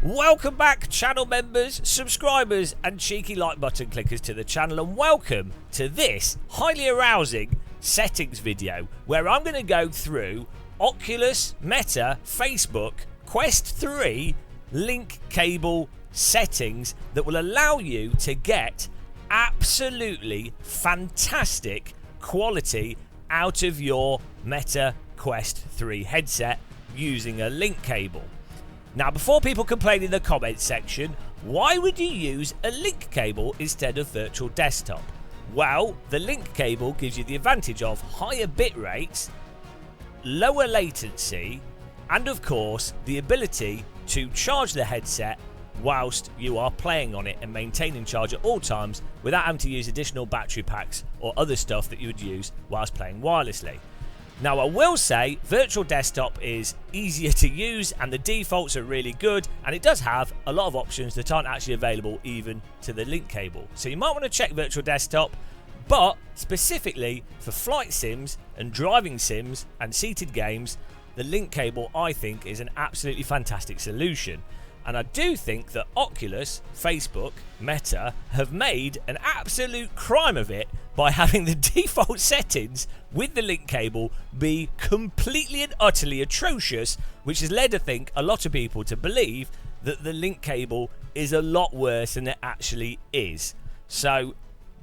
Welcome back, channel members, subscribers and cheeky like button clickers to the channel, and welcome to this highly arousing settings video where I'm going to go through Oculus, Meta, Facebook, Quest 3 link cable settings that will allow you to get absolutely fantastic quality out of your Meta Quest 3 headset using a link cable. Now, before people complain in the comments section, why would you use a link cable instead of virtual desktop? Well, the link cable gives you the advantage of higher bit rates, lower latency, and of course the ability to charge the headset whilst you are playing on it and maintaining charge at all times without having to use additional battery packs or other stuff that you would use whilst playing wirelessly. Now, I will say virtual desktop is easier to use and the defaults are really good, and it does have a lot of options that aren't actually available even to the link cable. So you might want to check virtual desktop, but specifically for flight sims and driving sims and seated games, the link cable I think is an absolutely fantastic solution. And I do think that Oculus, Facebook, Meta have made an absolute crime of it by having the default settings with the link cable be completely and utterly atrocious, which has led, I think, a lot of people to believe that the link cable is a lot worse than it actually is. So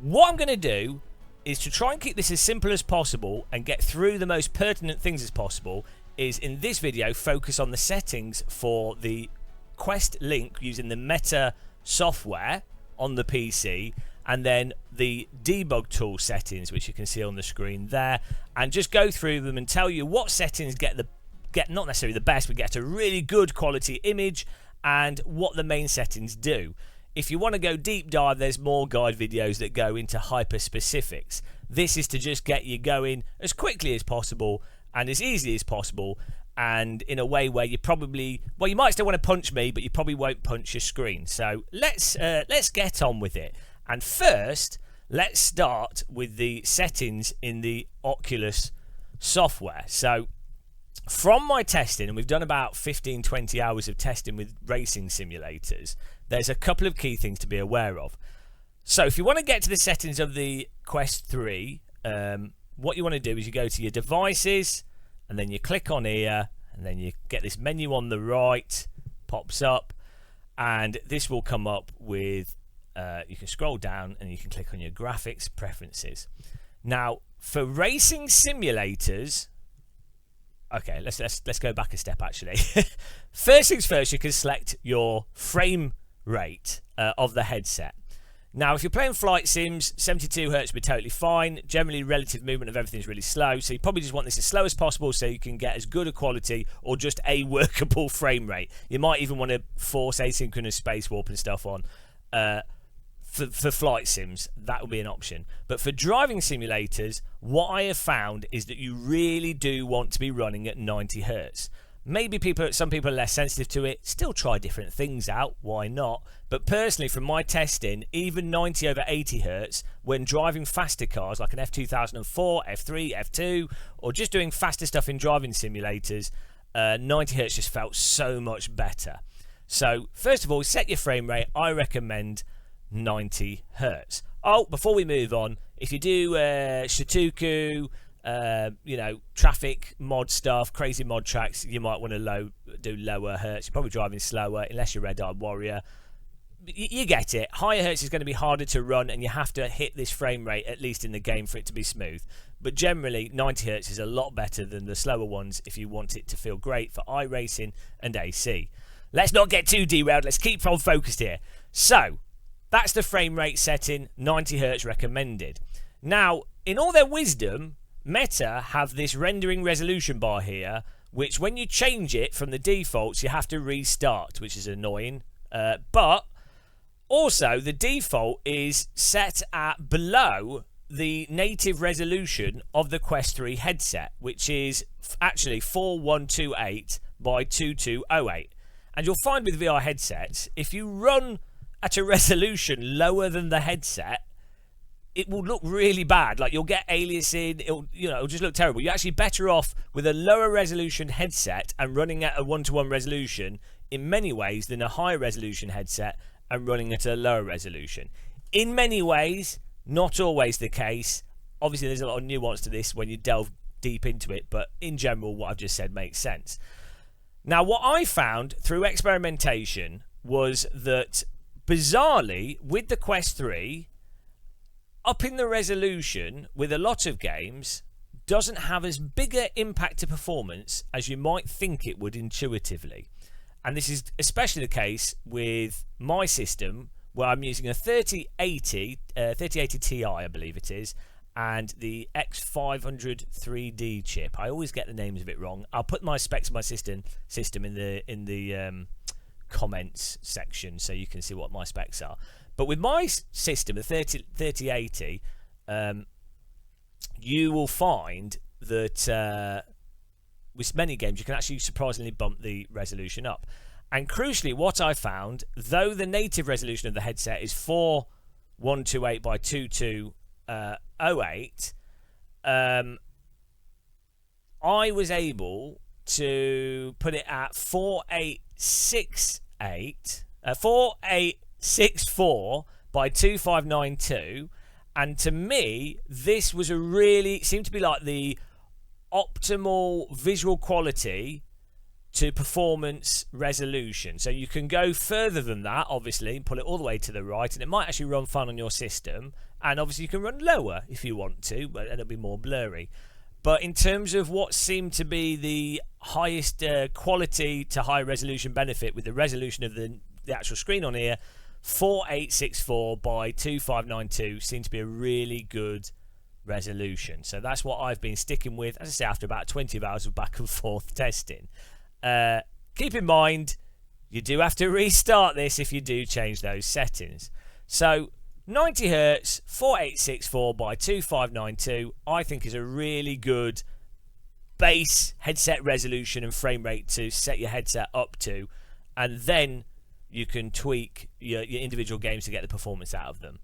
what I'm going to do is to try and keep this as simple as possible and get through the most pertinent things as possible, is in this video focus on the settings for the Quest Link using the Meta software on the PC, and then the debug tool settings, which you can see on the screen there, and just go through them and tell you what settings get not necessarily the best, but get a really good quality image, and what the main settings do. If you want to go deep dive, there's more guide videos that go into hyper specifics. This is to just get you going as quickly as possible and as easily as possible, and in a way where you probably, well, you might still want to punch me, but you probably won't punch your screen. So let's get on with it. And first, let's start with the settings in the Oculus software. So from my testing, and we've done about 15-20 hours of testing with racing simulators, there's a couple of key things to be aware of. So if you want to get to the settings of the Quest 3, what you want to do is you go to your devices, and then you click on here, and then you get this menu on the right, pops up, and this will come up with, you can scroll down and you can click on your graphics preferences. Now, for racing simulators, okay, let's go back a step actually. First things first, you can select your frame rate of the headset. Now, if you're playing flight sims, 72 Hz will be totally fine. Generally, relative movement of everything is really slow, so you probably just want this as slow as possible so you can get as good a quality or just a workable frame rate. You might even want to force asynchronous space warp and stuff on. For flight sims, that will be an option. But for driving simulators, what I have found is that you really do want to be running at 90 Hz. Maybe some people are less sensitive to it. Still try different things out, why not? But personally, from my testing, even 90 over 80 Hz, when driving faster cars like an F2004, F3, F2, or just doing faster stuff in driving simulators, 90 Hz just felt so much better. So first of all, set your frame rate. I recommend 90 Hz. Oh, before we move on, if you do Shituku, traffic mod stuff, crazy mod tracks, you might want to do lower hertz. You're probably driving slower unless you're Red Eye Warrior. You get it. Higher hertz is going to be harder to run, and you have to hit this frame rate at least in the game for it to be smooth. But generally 90 hertz is a lot better than the slower ones if you want it to feel great for iRacing and AC. Let's not get too derailed. Let's keep on focused here. So that's the frame rate setting, 90 hertz recommended. Now, in all their wisdom, Meta have this rendering resolution bar here, which when you change it from the defaults, you have to restart, which is annoying. But also, the default is set at below the native resolution of the Quest 3 headset, which is actually 4128 by 2208. And you'll find with VR headsets, if you run at a resolution lower than the headset, it will look really bad. Like, you'll get aliasing, it'll just look terrible. You're actually better off with a lower resolution headset and running at a 1:1 resolution in many ways than a higher resolution headset and running at a lower resolution. In many ways, not always the case. Obviously, there's a lot of nuance to this when you delve deep into it, but in general, what I've just said makes sense. Now, what I found through experimentation was that, bizarrely, with the Quest 3, upping the resolution with a lot of games doesn't have as big an impact to performance as you might think it would intuitively. And this is especially the case with my system, where I'm using a 3080 Ti, I believe it is, and the X500 3D chip. I always get the names a bit wrong. I'll put my specs of my system in the comments section so you can see what my specs are. But with my system, the 3080, you will find that with many games you can actually surprisingly bump the resolution up. And crucially, what I found, though the native resolution of the headset is 4128 by 2208, I was able to put it at 4864 by 2592, and to me this was seemed to be like the optimal visual quality to performance resolution. So you can go further than that, obviously, and pull it all the way to the right, and it might actually run fun on your system. And obviously you can run lower if you want to, but it'll be more blurry. But in terms of what seemed to be the highest quality to high resolution benefit with the resolution of the actual screen on here, 4864 by 2592 seemed to be a really good resolution. So that's what I've been sticking with, as I say, after about 20 hours of back and forth testing. Keep in mind, you do have to restart this if you do change those settings. So 90 Hz, 4864 by 2592, I think is a really good base headset resolution and frame rate to set your headset up to, and then you can tweak your individual games to get the performance out of them.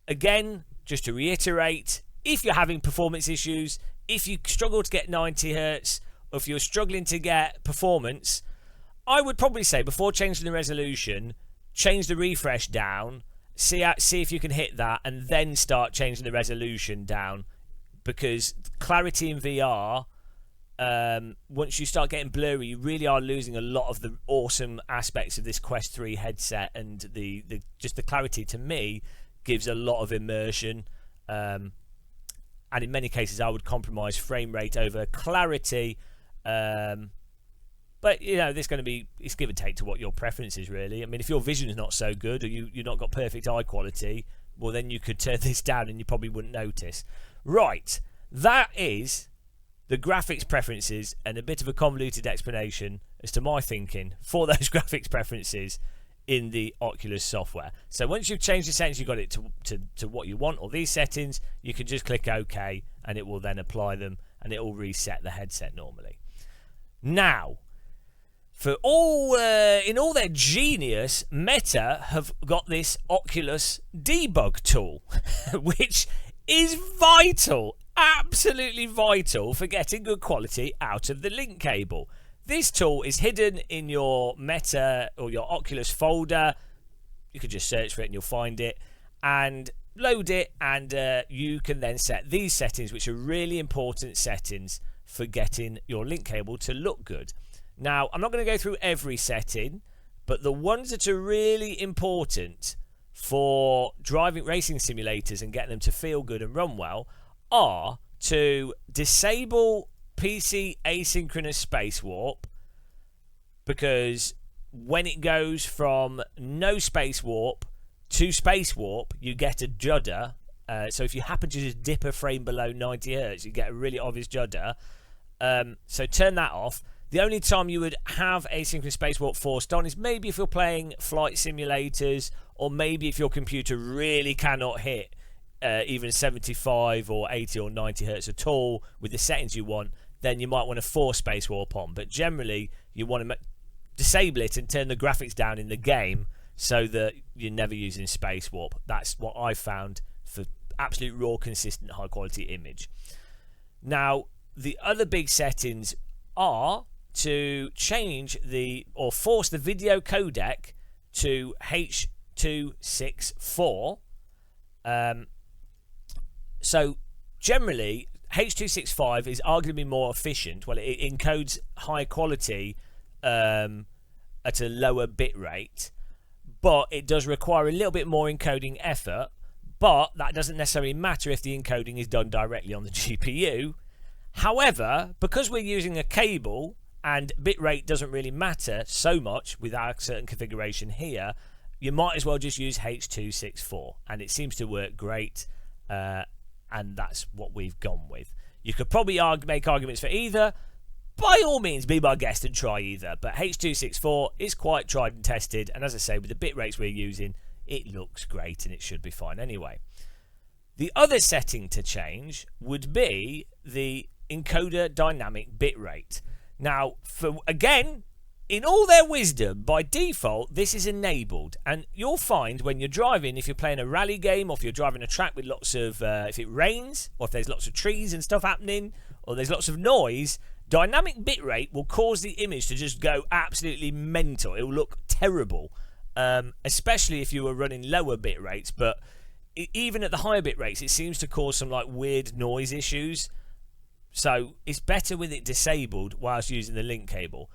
Again, just to reiterate, if you're having performance issues, if you struggle to get 90 Hz, or if you're struggling to get performance, I would probably say before changing the resolution, change the refresh down, see if you can hit that, and then start changing the resolution down, because clarity in VR, once you start getting blurry, you really are losing a lot of the awesome aspects of this Quest 3 headset, and just the clarity to me gives a lot of immersion, and in many cases I would compromise frame rate over clarity, but you know, there's going to be, it's give and take to what your preference is really. I mean, if your vision is not so good, or you've not got perfect eye quality, well then you could turn this down and you probably wouldn't notice. Right, that is the graphics preferences and a bit of a convoluted explanation as to my thinking for those graphics preferences in the Oculus software. So once you've changed the settings, you've got it to what you want, or these settings, you can just click OK and it will then apply them and it will reset the headset normally. Now, for all in all their genius, Meta have got this Oculus debug tool, which is vital, absolutely vital for getting good quality out of the link cable. This tool is hidden in your Meta or your Oculus folder. You can just search for it and you'll find it and load it, and you can then set these settings, which are really important settings for getting your link cable to look good. Now, I'm not going to go through every setting, but the ones that are really important for driving racing simulators and getting them to feel good and run well are to disable PC asynchronous space warp, because when it goes from no space warp to space warp, you get a judder. So if you happen to just dip a frame below 90 Hz, you get a really obvious judder. So turn that off. The only time you would have asynchronous space warp forced on is maybe if you're playing flight simulators, or maybe if your computer really cannot hit even 75 or 80 or 90 Hz at all with the settings you want, then you might want to force space warp on. But generally, you want to disable it and turn the graphics down in the game so that you're never using space warp. That's what I found for absolute raw, consistent, high quality image. Now, the other big settings are to change or force the video codec to H.264. So generally, H.265 is arguably more efficient. Well, it encodes high quality at a lower bit rate, but it does require a little bit more encoding effort. But that doesn't necessarily matter if the encoding is done directly on the GPU. However, because we're using a cable and bitrate doesn't really matter so much with our certain configuration here, you might as well just use H.264, and it seems to work great, and that's what we've gone with. You could probably make arguments for either. By all means, be my guest and try either, but H.264 is quite tried and tested, and as I say, with the bit rates we're using, it looks great and it should be fine anyway. The other setting to change would be the encoder dynamic bitrate. Now, again, in all their wisdom, by default, this is enabled. And you'll find when you're driving, if you're playing a rally game, or if you're driving a track with lots of, if it rains, or if there's lots of trees and stuff happening, or there's lots of noise, dynamic bitrate will cause the image to just go absolutely mental. It will look terrible, especially if you were running lower bit rates. But even at the higher bit rates, it seems to cause some like weird noise issues. So it's better with it disabled whilst using the link cable.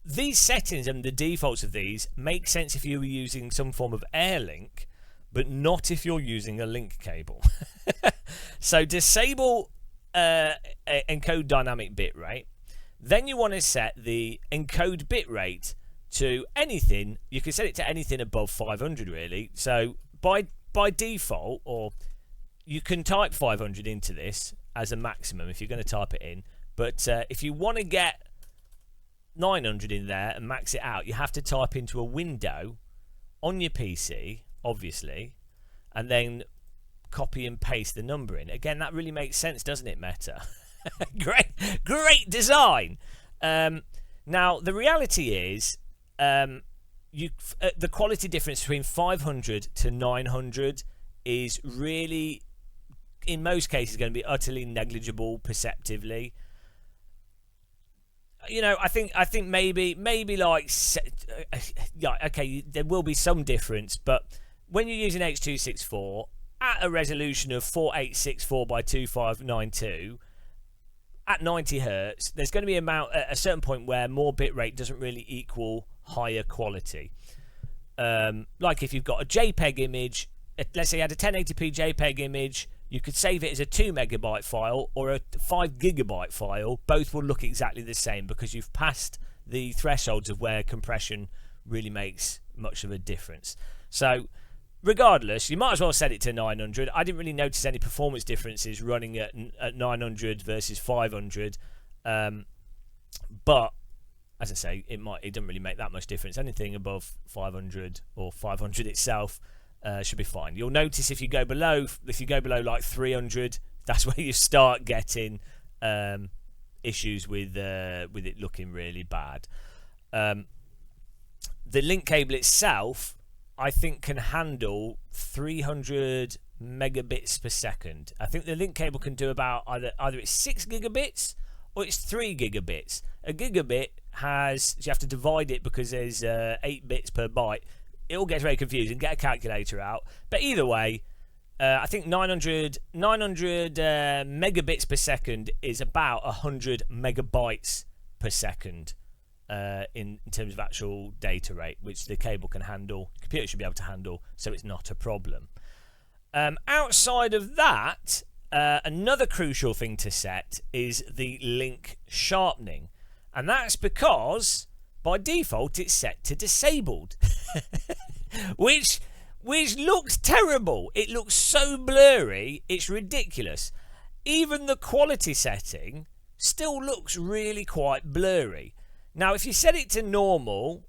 These settings and the defaults of these make sense if you were using some form of air link, but not if you're using a link cable. So disable encode dynamic bitrate. Then you want to set the encode bitrate to anything. You can set it to anything above 500 really. So by default, or you can type 500 into this as a maximum if you're going to type it in, but if you want to get 900 in there and max it out, you have to type into a window on your PC, obviously, and then copy and paste the number in. Again, that really makes sense, doesn't it, Meta? great design. Now the reality is the quality difference between 500 to 900 is really, in most cases, going to be utterly negligible perceptively. You know, I think maybe like, yeah, okay, there will be some difference, but when you're using H.264 at a resolution of 4864 by 2592 at 90 hertz, there's going to be a certain point where more bitrate doesn't really equal higher quality. Like if you've got a JPEG image, let's say you had a 1080p JPEG image, you could save it as a 2 megabyte file or a 5 gigabyte file. Both will look exactly the same because you've passed the thresholds of where compression really makes much of a difference. So regardless, you might as well set it to 900. I didn't really notice any performance differences running at 900 versus 500. But as I say, it doesn't really make that much difference. Anything above 500 or 500 itself should be fine. You'll notice if you go below like 300, that's where you start getting issues with it looking really bad. The link cable itself, I think, can handle 300 megabits per second. I think the link cable can do about either it's 6 gigabits or it's 3 gigabits. A gigabit has, you have to divide it because there's 8 bits per byte. It all gets very confusing. Get a calculator out. But either way, I think 900 megabits per second is about 100 megabytes per second in terms of actual data rate, which the cable can handle. The computer should be able to handle, so it's not a problem. Outside of that, another crucial thing to set is the link sharpening. And that's because by default it's set to disabled. which looks terrible. It looks so blurry, it's ridiculous. Even the quality setting still looks really quite blurry. Now if you set it to normal,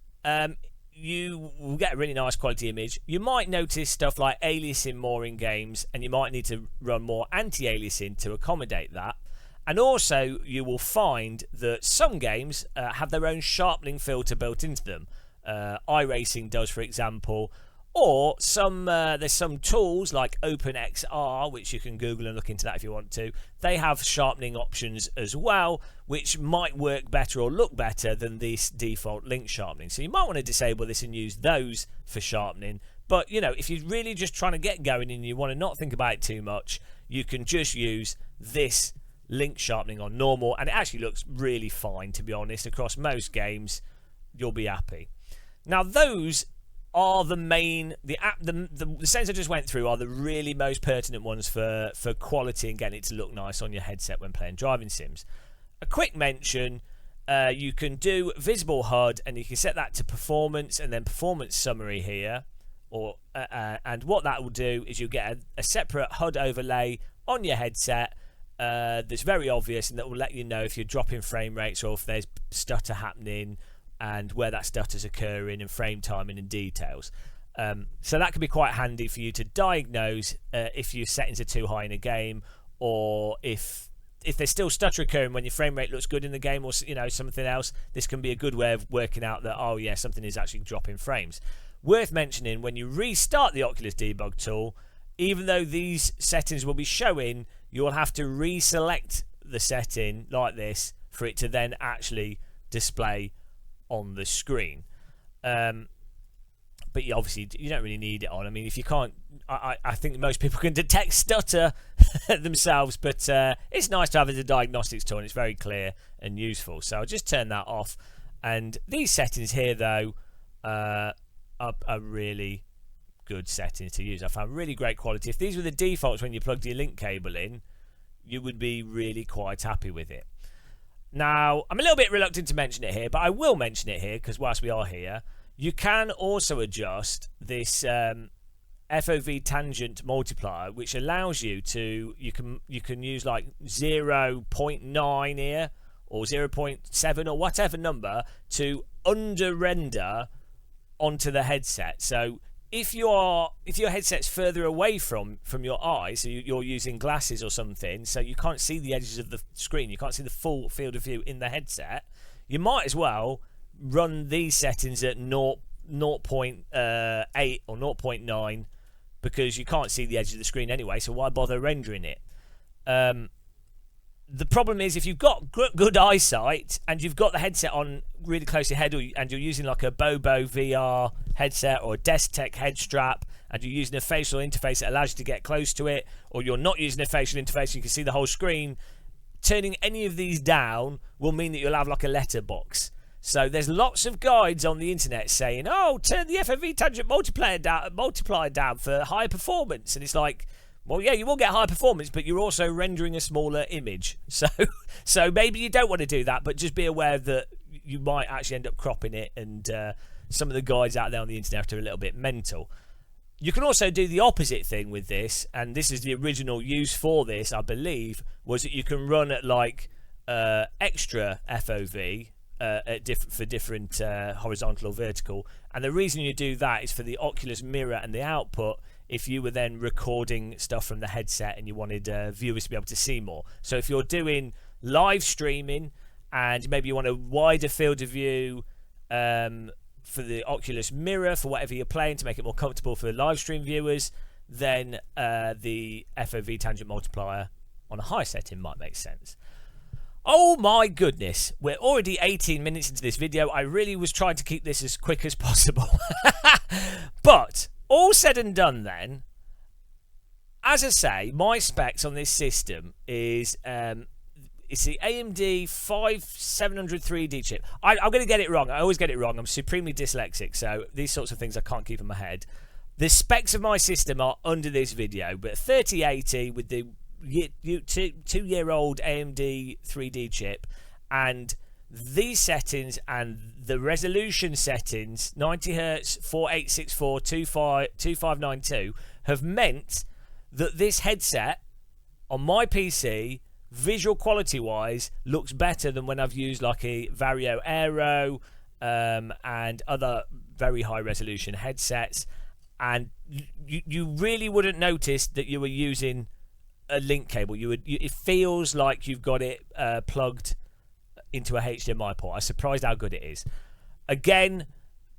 you will get a really nice quality image. You might notice stuff like aliasing more in games, and you might need to run more anti-aliasing to accommodate that. And also you will find that some games have their own sharpening filter built into them. iRacing does, for example, Or there's some tools like OpenXR, which you can Google and look into that if you want to. They have sharpening options as well, which might work better or look better than this default link sharpening. So you might want to disable this and use those for sharpening. But, you know, if you're really just trying to get going and you want to not think about it too much, you can just use this link sharpening on normal, and it actually looks really fine, to be honest. Across most games, you'll be happy. Now, those are the main, the settings I just went through are the really most pertinent ones for quality and getting it to look nice on your headset when playing driving sims. A quick mention, you can do visible HUD, and you can set that to performance and then performance summary here. And what that will do is you'll get a separate HUD overlay on your headset that's very obvious, and that will let you know if you're dropping frame rates or if there's stutter happening, and where that stutter's occurring, and frame timing and details. So that can be quite handy for you to diagnose if your settings are too high in a game, or if there's still stutter occurring when your frame rate looks good in the game, or you know, something else. This can be a good way of working out that, oh yeah, something is actually dropping frames. Worth mentioning, when you restart the Oculus debug tool, even though these settings will be showing, you'll have to reselect the setting like this for it to then actually display on the screen. But obviously you don't really need it on. I mean, if you can't, I think most people can detect stutter themselves, but it's nice to have as a diagnostics tool, and it's very clear and useful. So I'll just turn that off. And these settings here, though, are really good settings to use. I found really great quality. If these were the defaults when you plugged your link cable in, you would be really quite happy with it. Now, I'm a little bit reluctant to mention it here, but I will mention it here because whilst we are here, you can also adjust this FOV tangent multiplier, which allows you to, you can use like 0.9 here or 0.7 or whatever number to under render onto the headset. So if your headset's further away from your eyes, so you're using glasses or something, so you can't see the edges of the screen, you can't see the full field of view in the headset, you might as well run these settings at 0.8 or 0.9, because you can't see the edge of the screen anyway, so why bother rendering it? The problem is, if you've got good eyesight and you've got the headset on really close to your head, and you're using like a Bobo VR headset or a Desktech head strap, and you're using a facial interface that allows you to get close to it, or you're not using a facial interface, you can see the whole screen, turning any of these down will mean that you'll have like a letterbox. So there's lots of guides on the internet saying, oh, turn the FOV tangent multiplier down for high performance. And it's like, well, yeah, you will get high performance, but you're also rendering a smaller image. So maybe you don't want to do that, but just be aware that you might actually end up cropping it, and some of the guides out there on the internet are a little bit mental. You can also do the opposite thing with this, and this is the original use for this, I believe, was that you can run at like extra FOV for different horizontal or vertical. And the reason you do that is for the Oculus mirror and the output, if you were then recording stuff from the headset and you wanted viewers to be able to see more. So if you're doing live streaming and maybe you want a wider field of view for the Oculus mirror, for whatever you're playing, to make it more comfortable for live stream viewers, then the FOV tangent multiplier on a high setting might make sense. Oh my goodness, we're already 18 minutes into this video. I really was trying to keep this as quick as possible. But all said and done then, as I say, my specs on this system is it's the AMD 5700 3D chip. I'm going to get it wrong. I always get it wrong. I'm supremely dyslexic, so these sorts of things I can't keep in my head. The specs of my system are under this video, but 3080 with the 2-year-old AMD 3D chip, and these settings and the resolution settings, 90Hz, 4864, 2592, have meant that this headset on my PC, visual quality wise, looks better than when I've used like a Vario Aero and other very high resolution headsets. And you really wouldn't notice that you were using a link cable. It feels like you've got it plugged into a HDMI port. I'm surprised how good it is. Again,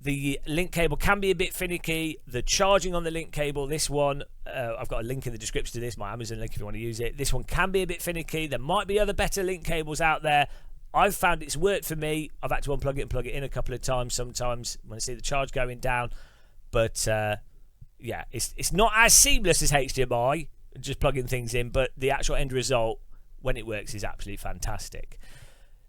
The link cable can be a bit finicky. The charging on the link cable, this one, I've got a link in the description to this, my Amazon link if you want to use it. This one can be a bit finicky. There might be other better link cables out there. I've found it's worked for me. I've had to unplug it and plug it in a couple of times sometimes when I see the charge going down. But yeah, it's not as seamless as HDMI, just plugging things in, but the actual end result, when it works, is absolutely fantastic.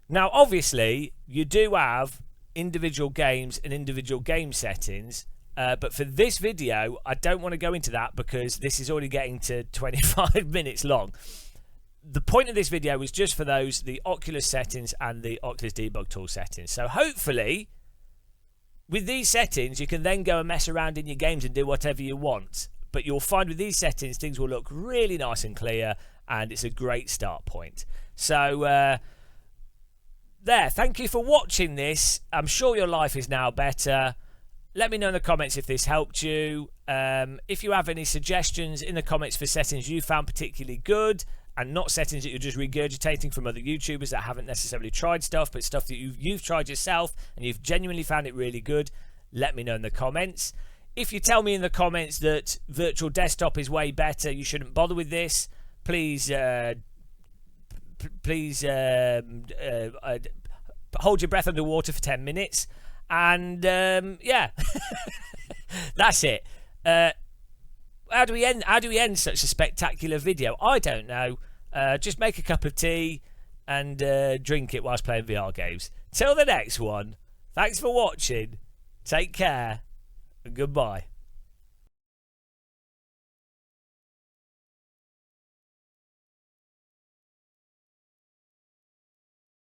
Now, obviously, you do have individual games and individual game settings, but for this video I don't want to go into that because this is already getting to 25 minutes long. The point of this video was just for those, the Oculus settings and the Oculus debug tool settings. So hopefully with these settings you can then go and mess around in your games and do whatever you want, but you'll find with these settings things will look really nice and clear, and it's a great start point. So there, thank you for watching this. I'm sure your life is now better. Let me know in the comments if this helped you. If you have any suggestions in the comments for settings you found particularly good, and not settings that you're just regurgitating from other YouTubers that haven't necessarily tried stuff, but stuff that you've tried yourself and you've genuinely found it really good, let me know in the comments. If you tell me in the comments that virtual desktop is way better, you shouldn't bother with this, please hold your breath underwater for 10 minutes and yeah. That's it. How do we end such a spectacular video? I don't know. Just make a cup of tea and drink it whilst playing VR games. Till the next one, thanks for watching, take care and goodbye.